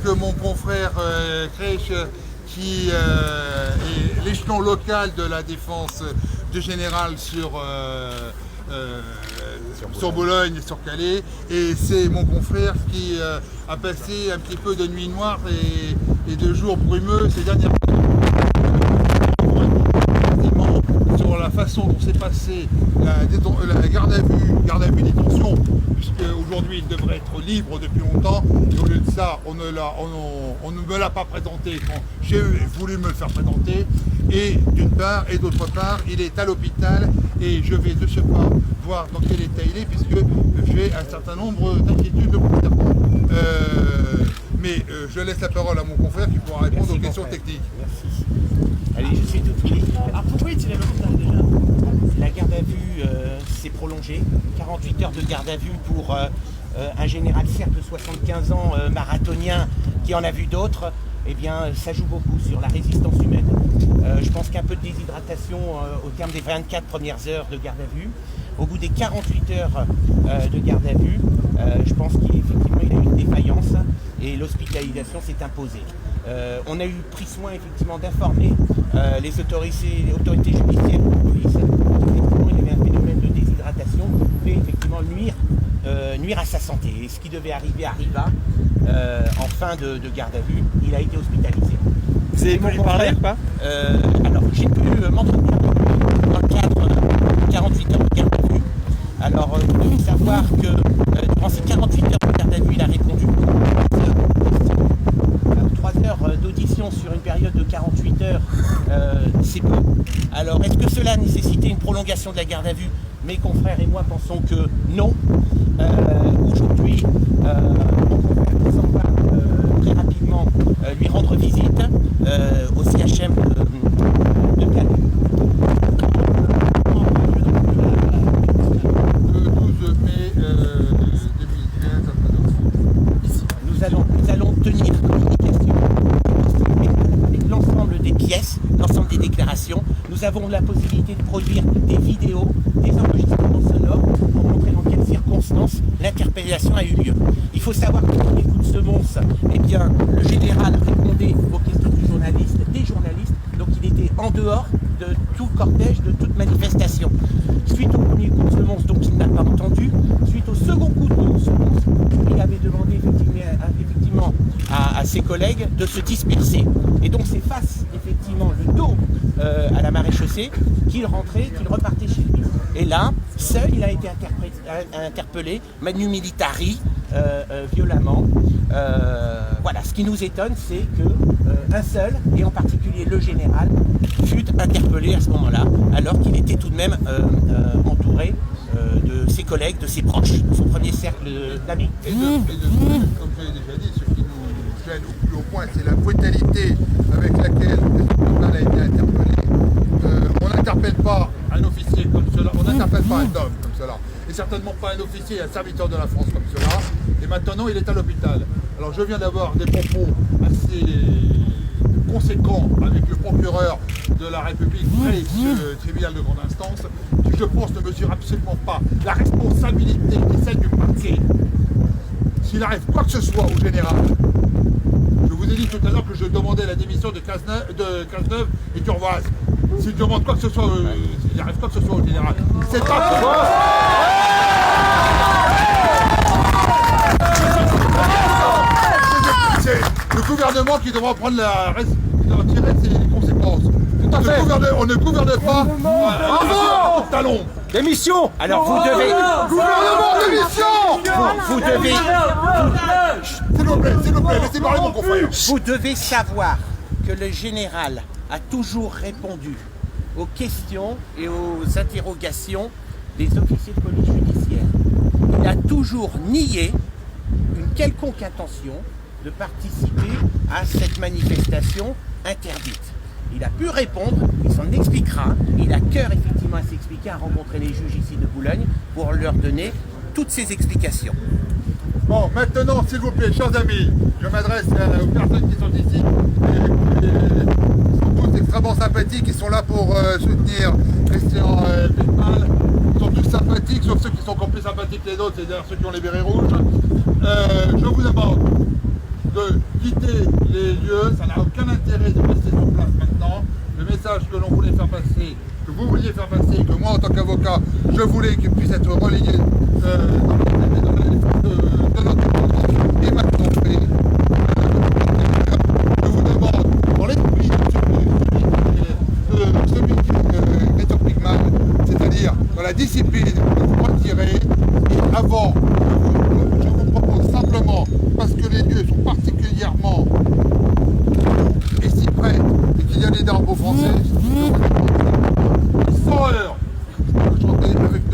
que mon confrère Krech, qui est l'échelon local de la défense de Général sur Boulogne et sur Calais, et c'est mon confrère qui a passé un petit peu de nuit noire et de jours brumeux ces dernières sur la façon dont s'est passée la garde à vue détention, puisque aujourd'hui il devrait être libre depuis longtemps, et au lieu de ça on ne me l'a pas présenté quand j'ai voulu me le faire présenter, et d'une part, et d'autre part, il est à l'hôpital et je vais de ce pas voir dans quel état il est, puisque j'ai un certain nombre d'inquiétudes de concernant. Mais je laisse la parole à mon confrère qui pourra répondre aux questions techniques. Merci. Allez, je suis tout oui. Alors pourquoi il est à l'hôpital déjà? La garde à vue s'est prolongée. 48 heures de garde à vue pour un général certes de 75 ans marathonien qui en a vu d'autres. Eh bien, ça joue beaucoup sur la résistance humaine. Je pense qu'un peu de déshydratation au terme des 24 premières heures de garde à vue. Au bout des 48 heures de garde à vue, je pense qu'effectivement il a eu une défaillance et l'hospitalisation s'est imposée. On a eu pris soin effectivement d'informer les autorités judiciaires et la police. Effectivement, il y avait un phénomène de déshydratation qui pouvait effectivement nuire à sa santé. Et ce qui devait arriver arriva. En fin de garde à vue, il a été hospitalisé. Vous avez pu lui parler ou pas? Alors, j'ai pu m'entretenir dans le cadre de 48 heures de garde à vue. Alors, vous devez savoir que durant ces 48 heures de garde à vue, il a répondu 3 heures d'audition sur une période de 48 heures, c'est peu. Alors, est-ce que cela nécessitait une prolongation de la garde à vue? Mes confrères et moi pensons que non. Aujourd'hui, mon confrère s'en va très rapidement lui rendre visite au CHM de Calais. Le 12 mai 2015 Nous allons tenir communication avec l'ensemble des pièces, l'ensemble des déclarations. Nous avons la possibilité de produire des vidéos, des enregistrements sonores pour montrer dans quelles circonstances l'interpellation a eu lieu. Il faut savoir que dans les coups de semonce, eh bien, le général répondait aux questions des journalistes, donc il était en dehors de tout cortège, de toute manifestation. Suite au premier coup de semonce, donc il n'a pas entendu. Suite au second coup de semonce, il avait demandé effectivement à ses collègues de se disperser. Et donc c'est face effectivement le dos à la maréchaussée qu'il rentrait, qu'il repartait chez lui. Et là, seul, il a été interpellé, manu militari, violemment. Voilà, ce qui nous étonne, c'est qu'un seul, et en particulier le général, fut interpellé à ce moment-là, alors qu'il était tout de même entouré de ses collègues, de ses proches, de son premier cercle d'amis. Et comme je l'ai déjà dit, ce qui nous gêne au plus haut point, c'est la brutalité avec laquelle le a été interpellé. On n'interpelle pas un officier comme cela, on n'interpelle pas un homme comme cela, et certainement pas un officier et un serviteur de la France comme cela. Et maintenant, il est à l'hôpital. Alors, je viens d'avoir des propos assez conséquents avec le procureur de la République près du tribunal de grande instance, qui, je pense, ne mesure absolument pas la responsabilité qui est celle du parquet. S'il arrive quoi que ce soit au général, je vous ai dit tout à l'heure que je demandais la démission de Cazeneuve et Turvoise. S'il demande quoi que ce soit, s'il arrive quoi que ce soit au général, c'est pas c'est le gouvernement qui devra prendre tirer ses conséquences. On ne gouverne pas talon. Démission. Alors vous devez... Gouvernement démission. Vous devez... S'il vous plaît, laissez parler mon confrère. Vous devez savoir que le général a toujours répondu aux questions et aux interrogations des officiers de police judiciaire. Il a toujours nié une quelconque intention de participer à cette manifestation interdite. Il a pu répondre, il s'en expliquera, il a cœur effectivement à s'expliquer, à rencontrer les juges ici de Boulogne pour leur donner toutes ces explications. Bon, maintenant, s'il vous plaît, chers amis, je m'adresse aux personnes qui sont ici, ils sont tous extrêmement sympathiques, ils sont là pour soutenir Christian Pétal, ils sont tous sympathiques, sauf ceux qui sont encore plus sympathiques que les autres, c'est-à-dire ceux qui ont les bérets rouges. Je vous demande de quitter les lieux, ça n'a aucun intérêt de rester sur place maintenant. Le message que l'on voulait faire passer, que vous vouliez faire passer, que moi en tant qu'avocat, je voulais qu'il puisse être relayé dans de notre politique et maintenant fait. Je vous demande, dans l'esprit de celui qui est Greta Pigman, c'est-à-dire dans la discipline de vous retirer, et avant, je vous propose simplement, parce que les lieux sont particulièrement et si près, et qu'il y a des darbres français, 100 heures, chanter avec